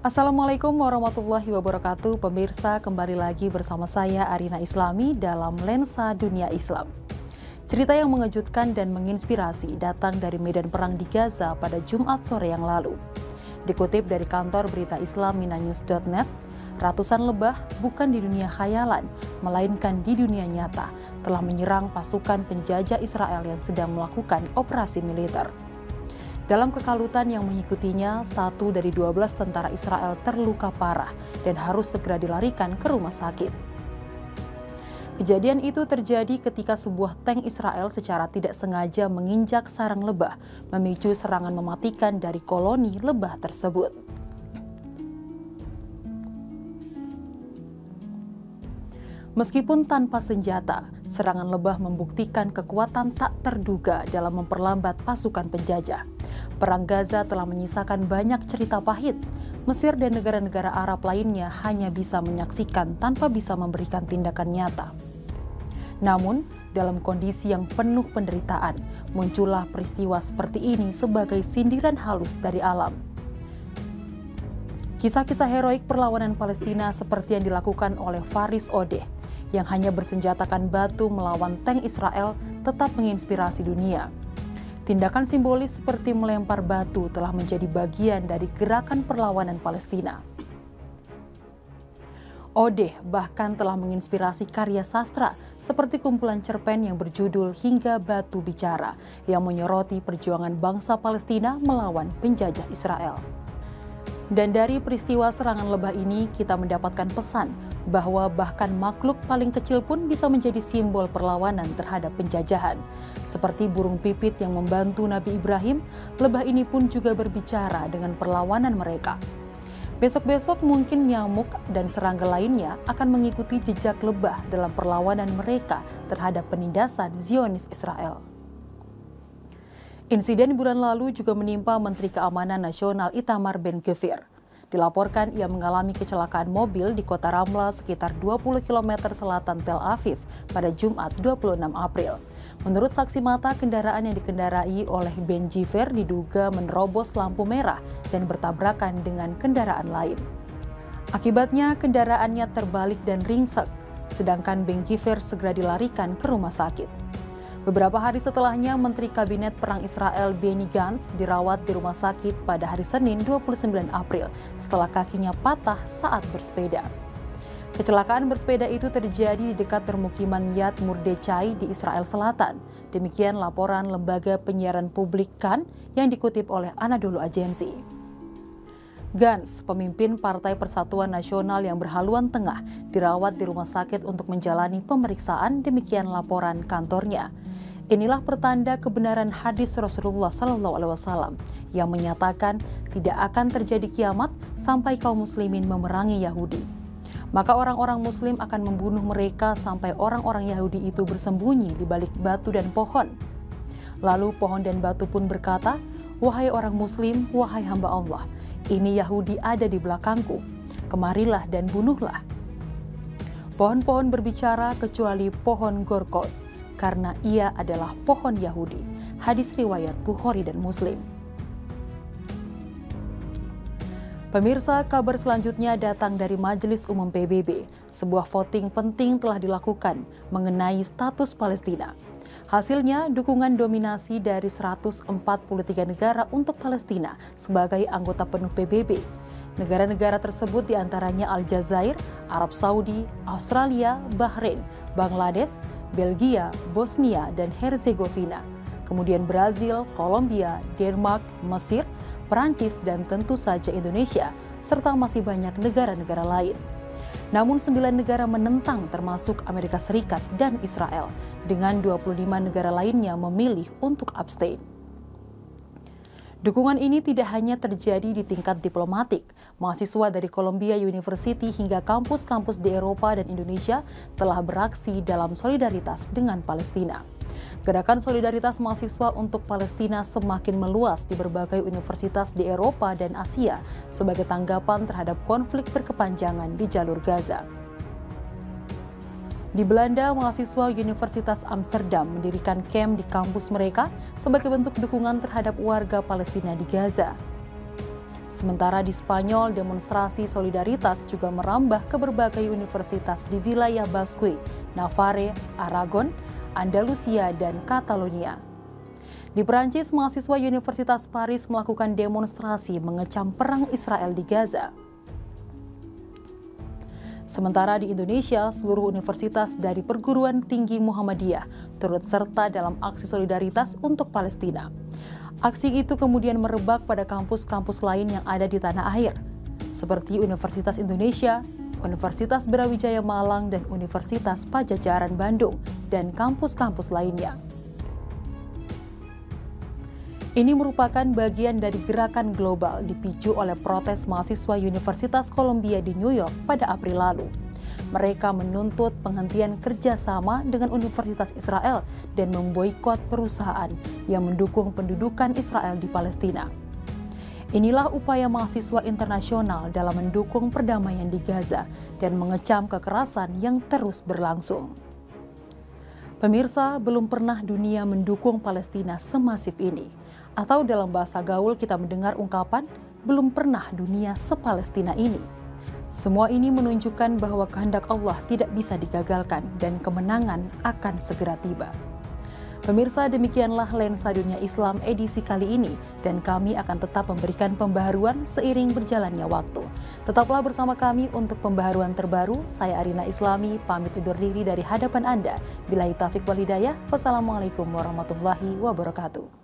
Assalamualaikum warahmatullahi wabarakatuh. Pemirsa, kembali lagi bersama saya Arina Islami dalam Lensa Dunia Islam. Cerita yang mengejutkan dan menginspirasi datang dari medan perang di Gaza pada Jumat sore yang lalu. Dikutip dari kantor berita Islam minanews.net, ratusan lebah bukan di dunia khayalan, melainkan di dunia nyata, telah menyerang pasukan penjajah Israel yang sedang melakukan operasi militer. Dalam kekalutan yang mengikutinya, 1 dari 12 tentara Israel terluka parah dan harus segera dilarikan ke rumah sakit. Kejadian itu terjadi ketika sebuah tank Israel secara tidak sengaja menginjak sarang lebah, memicu serangan mematikan dari koloni lebah tersebut. Meskipun tanpa senjata, serangan lebah membuktikan kekuatan tak terduga dalam memperlambat pasukan penjajah. Perang Gaza telah menyisakan banyak cerita pahit. Mesir dan negara-negara Arab lainnya hanya bisa menyaksikan tanpa bisa memberikan tindakan nyata. Namun, dalam kondisi yang penuh penderitaan, muncullah peristiwa seperti ini sebagai sindiran halus dari alam. Kisah-kisah heroik perlawanan Palestina seperti yang dilakukan oleh Faris Odeh, yang hanya bersenjatakan batu melawan tank Israel, tetap menginspirasi dunia. Tindakan simbolis seperti melempar batu telah menjadi bagian dari gerakan perlawanan Palestina. Odeh bahkan telah menginspirasi karya sastra seperti kumpulan cerpen yang berjudul Hingga Batu Bicara yang menyoroti perjuangan bangsa Palestina melawan penjajah Israel. Dan dari peristiwa serangan lebah ini kita mendapatkan pesan bahwa bahkan makhluk paling kecil pun bisa menjadi simbol perlawanan terhadap penjajahan. Seperti burung pipit yang membantu Nabi Ibrahim, lebah ini pun juga berbicara dengan perlawanan mereka. Besok-besok mungkin nyamuk dan serangga lainnya akan mengikuti jejak lebah dalam perlawanan mereka terhadap penindasan Zionis Israel. Insiden bulan lalu juga menimpa Menteri Keamanan Nasional Itamar Ben-Gvir. Dilaporkan ia mengalami kecelakaan mobil di kota Ramla sekitar 20 km selatan Tel Aviv pada Jumat 26 April. Menurut saksi mata, kendaraan yang dikendarai oleh Ben-Gvir diduga menerobos lampu merah dan bertabrakan dengan kendaraan lain. Akibatnya kendaraannya terbalik dan ringsek, sedangkan Ben-Gvir segera dilarikan ke rumah sakit. Beberapa hari setelahnya, Menteri Kabinet Perang Israel Benny Gantz dirawat di rumah sakit pada hari Senin 29 April setelah kakinya patah saat bersepeda. Kecelakaan bersepeda itu terjadi di dekat permukiman Yad Mordechai di Israel Selatan. Demikian laporan lembaga penyiaran publik Kan yang dikutip oleh Anadolu Agency. Gantz, pemimpin Partai Persatuan Nasional yang berhaluan tengah, dirawat di rumah sakit untuk menjalani pemeriksaan, demikian laporan kantornya. Inilah pertanda kebenaran hadis Rasulullah SAW yang menyatakan tidak akan terjadi kiamat sampai kaum muslimin memerangi Yahudi. Maka orang-orang muslim akan membunuh mereka sampai orang-orang Yahudi itu bersembunyi di balik batu dan pohon. Lalu pohon dan batu pun berkata, "Wahai orang muslim, wahai hamba Allah, ini Yahudi ada di belakangku. Kemarilah dan bunuhlah." Pohon-pohon berbicara kecuali pohon Gorkot, karena ia adalah pohon Yahudi. Hadis riwayat Bukhari dan Muslim. Pemirsa, kabar selanjutnya datang dari Majelis Umum PBB. Sebuah voting penting telah dilakukan mengenai status Palestina. Hasilnya, dukungan dominasi dari 143 negara untuk Palestina sebagai anggota penuh PBB. Negara-negara tersebut diantaranya Aljazair, Arab Saudi, Australia, Bahrain, Bangladesh, Belgia, Bosnia, dan Herzegovina. Kemudian Brazil, Kolombia, Denmark, Mesir, Perancis, dan tentu saja Indonesia, serta masih banyak negara-negara lain. Namun 9 negara menentang termasuk Amerika Serikat dan Israel, dengan 25 negara lainnya memilih untuk abstain. Dukungan ini tidak hanya terjadi di tingkat diplomatik. Mahasiswa dari Columbia University hingga kampus-kampus di Eropa dan Indonesia telah beraksi dalam solidaritas dengan Palestina. Gerakan solidaritas mahasiswa untuk Palestina semakin meluas di berbagai universitas di Eropa dan Asia sebagai tanggapan terhadap konflik berkepanjangan di jalur Gaza. Di Belanda, mahasiswa Universitas Amsterdam mendirikan kamp di kampus mereka sebagai bentuk dukungan terhadap warga Palestina di Gaza. Sementara di Spanyol, demonstrasi solidaritas juga merambah ke berbagai universitas di wilayah Basque, Navarre, Aragon, Andalusia, dan Catalonia. Di Perancis, mahasiswa Universitas Paris melakukan demonstrasi mengecam perang Israel di Gaza. Sementara di Indonesia, seluruh universitas dari perguruan tinggi Muhammadiyah turut serta dalam aksi solidaritas untuk Palestina. Aksi itu kemudian merebak pada kampus-kampus lain yang ada di tanah air, seperti Universitas Indonesia, Universitas Brawijaya Malang, dan Universitas Padjadjaran Bandung, dan kampus-kampus lainnya. Ini merupakan bagian dari gerakan global dipicu oleh protes mahasiswa Universitas Columbia di New York pada April lalu. Mereka menuntut penghentian kerjasama dengan Universitas Israel dan memboikot perusahaan yang mendukung pendudukan Israel di Palestina. Inilah upaya mahasiswa internasional dalam mendukung perdamaian di Gaza dan mengecam kekerasan yang terus berlangsung. Pemirsa, belum pernah dunia mendukung Palestina semasif ini. Atau dalam bahasa gaul kita mendengar ungkapan, belum pernah dunia se-Palestina ini. Semua ini menunjukkan bahwa kehendak Allah tidak bisa digagalkan dan kemenangan akan segera tiba. Pemirsa, demikianlah Lensa Dunia Islam edisi kali ini dan kami akan tetap memberikan pembaharuan seiring berjalannya waktu. Tetaplah bersama kami untuk pembaharuan terbaru. Saya Arina Islami, pamit undur diri dari hadapan Anda. Billahi taufiq wal hidayah. Wassalamualaikum warahmatullahi wabarakatuh.